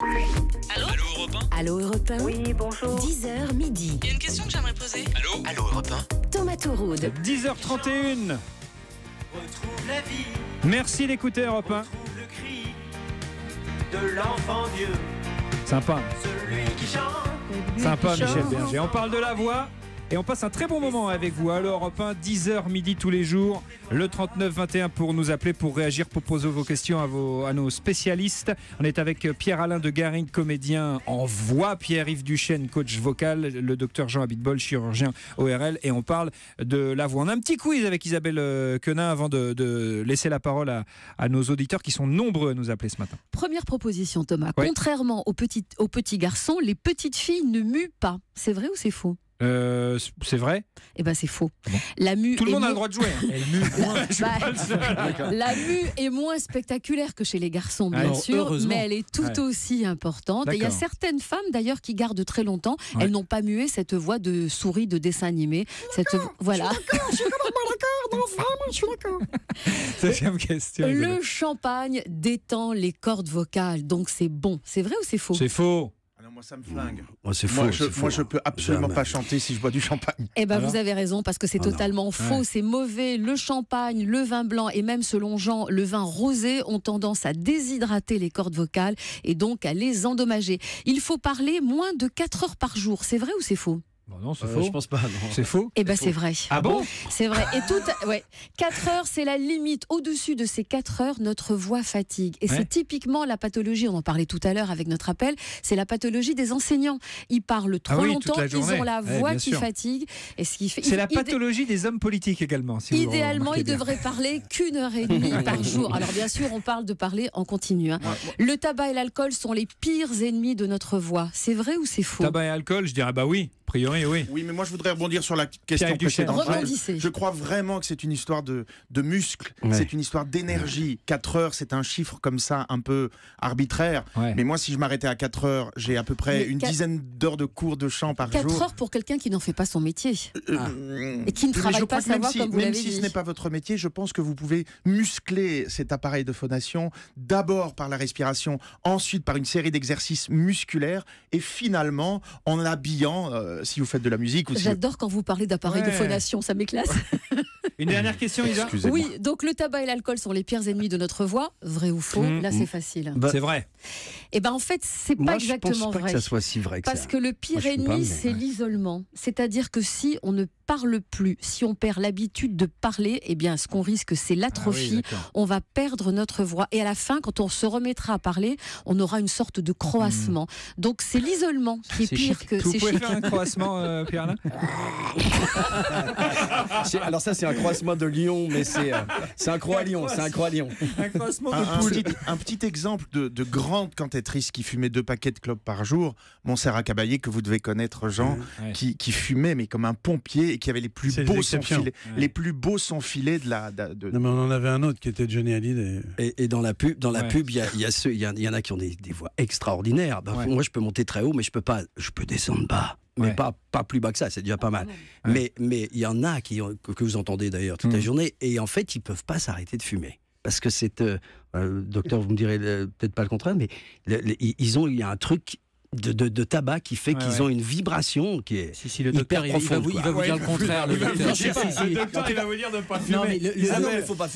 Allô Allô Europe 1? Allô Europe 1. Oui, bonjour. 10h midi. Il y a une question que j'aimerais poser. Allô Europe 1? Thomas Touroud. 10h31. Merci d'écouter Europe 1. Le cri de l'enfant Dieu, Sympa, celui qui chante. sympa Michel Berger. On parle de la voix et on passe un très bon moment avec vous. Alors Europe 1, 10h midi tous les jours. Le 39-21 pour nous appeler, pour réagir, pour poser vos questions à nos spécialistes. On est avec Pierre-Alain de Garing, comédien en voix, Pierre-Yves Duchesne, coach vocal, le docteur Jean Abitbol, chirurgien ORL, et on parle de la voix. On a un petit quiz avec Isabelle Quenin avant de laisser la parole à nos auditeurs qui sont nombreux à nous appeler ce matin. Première proposition, Thomas. Ouais. Contrairement aux petits garçons, les petites filles ne muent pas. C'est vrai ou c'est faux? C'est vrai? Eh ben, c'est faux. Bon. La mue Tout le est monde a mo- le droit de jouer. Hein. Elle mue moins. Je suis Bah, pas le seul. La mue est moins spectaculaire que chez les garçons, bien Alors, sûr, heureusement. mais elle est tout Ouais. aussi importante. Et il y a D'accord. certaines femmes, d'ailleurs, qui gardent très longtemps. Ouais. Elles n'ont pas mué cette voix de souris de dessin animé. Voilà. Deuxième question. Le champagne détend les cordes vocales, donc c'est bon. C'est vrai ou c'est faux? C'est faux. Ah non, moi ça me flingue. Moi, c'est faux. Moi je peux absolument Jamais. pas chanter si je bois du champagne. Eh ben, Alors vous avez raison, parce que c'est Ah non. totalement faux, Ouais. c'est mauvais. Le champagne, le vin blanc et même, selon Jean, le vin rosé ont tendance à déshydrater les cordes vocales et donc à les endommager. Il faut parler moins de 4 heures par jour. C'est vrai ou c'est faux? Bon, non, c'est faux. Je pense pas. Non. C'est faux. Eh ben, c'est vrai. Ah bon? C'est vrai. Et ouais. 4 heures, c'est la limite. Au-dessus de ces 4 heures, notre voix fatigue. Et Ouais. c'est typiquement la pathologie, on en parlait tout à l'heure avec notre appel, c'est la pathologie des enseignants. Ils parlent trop Ah oui, toute longtemps, la ils journée. ont la Ouais, voix bien qui sûr. fatigue. Et ce qui fait, C'est la idé- pathologie des hommes politiques également. Si vous Idéalement, remarquez il bien. devrait parler qu'1 heure et demie par jour. Alors bien sûr, on parle de parler en continu. Hein. Le tabac et l'alcool sont les pires ennemis de notre voix. C'est vrai ou c'est faux? Tabac et alcool, je dirais bah oui. A priori, oui. Oui, mais moi je voudrais rebondir sur la question Pierre-Yves Duchesne. précédente. Rebondissez. Je crois vraiment que c'est une histoire de muscles, Ouais. c'est une histoire d'énergie. 4 heures, c'est un chiffre comme ça, un peu arbitraire. Ouais. Mais moi, si je m'arrêtais à 4 heures, j'ai à peu près Mais une dizaine d'heures de cours de chant par 4 jour. heures pour quelqu'un qui n'en fait pas son métier. Et qui ne Mais travaille je pas crois que sa même voix, si, comme vous même l'avez si dit. ce n'est pas votre métier, je pense que vous pouvez muscler cet appareil de phonation d'abord par la respiration, ensuite par une série d'exercices musculaires et finalement en habillant, si vous faites de la musique ou si J'adore quand vous parlez d'appareil de Ouais. phonation, ça m'éclate. Une dernière question, Isa. Excusez-moi. Oui, donc le tabac et l'alcool sont les pires ennemis de notre voix. Vrai ou faux? Là, c'est facile. Bah, C'est vrai. Eh ben, en fait, c'est moi, pas je exactement pense pas vrai. que ça soit si vrai que Parce ça. que le pire Moi, je peux ennemi, pas, mais c'est ouais. l'isolement. C'est-à-dire que si on ne parle plus, si on perd l'habitude de parler, eh bien, ce qu'on risque, c'est l'atrophie. d'accord. On va perdre notre voix. Et à la fin, quand on se remettra à parler, on aura une sorte de croassement. Donc, c'est l'isolement qui est C'est pire chic. que... Vous C'est pouvez chic. faire un croassement, Pierre-Alain? Alors ça, c'est un croisement de lion, mais c'est un croix lion. C'est un croix lion. Un croassement un petit exemple de grande cantatrice qui fumait 2 paquets de clopes par jour, Montserrat Caballé, que vous devez connaître, Jean, Ouais. qui fumait mais comme un pompier et qui avait les plus C'est beaux l'exception. sans-filets, Ouais. les plus beaux sans-filets de la. Non, mais on en avait un autre qui était Johnny Hallyday. Et dans la pub, Ouais. il y en a qui ont des voix extraordinaires. Ben, Ouais. Moi, je peux monter très haut, mais je peux descendre bas. Mais Ouais. pas plus bas que ça, c'est déjà pas mal. Mais il y en a que vous entendez d'ailleurs toute la journée, et en fait, ils peuvent pas s'arrêter de fumer. Parce que c'est, docteur, vous me direz peut-être pas le contraire, mais il y a un truc de tabac qui fait qu'ils ont une vibration qui est Si, le hyper docteur, il va profonde. vous quoi. dire le contraire. Le docteur. Le docteur, il va vous dire de ne pas fumer. Non, mais mais faut pas.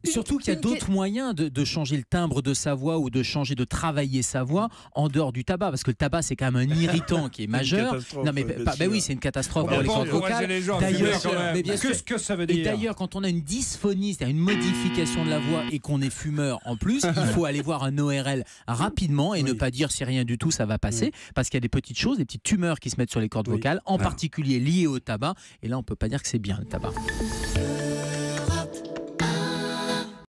surtout qu'il y a d'autres moyens de changer le timbre de sa voix ou de travailler sa voix en dehors du tabac, parce que le tabac, c'est quand même un irritant qui est majeur. catastrophe, Non, mais bien bah sûr. oui, c'est une catastrophe On pour va les pas cordes encourager vocales. les gens à D'ailleurs, fumer quand même. mais bien sûr. Qu'est-ce que ça veut Et dire? d'ailleurs, quand on a une dysphonie, c'est-à-dire une modification de la voix et qu'on est fumeur en plus, il faut aller voir un ORL rapidement et ne pas dire c'est rien du tout, ça va passer, parce qu'il y a des petites choses, des petites tumeurs qui se mettent sur les cordes vocales, en particulier liées au tabac. Et là, on peut pas dire que c'est bien le tabac.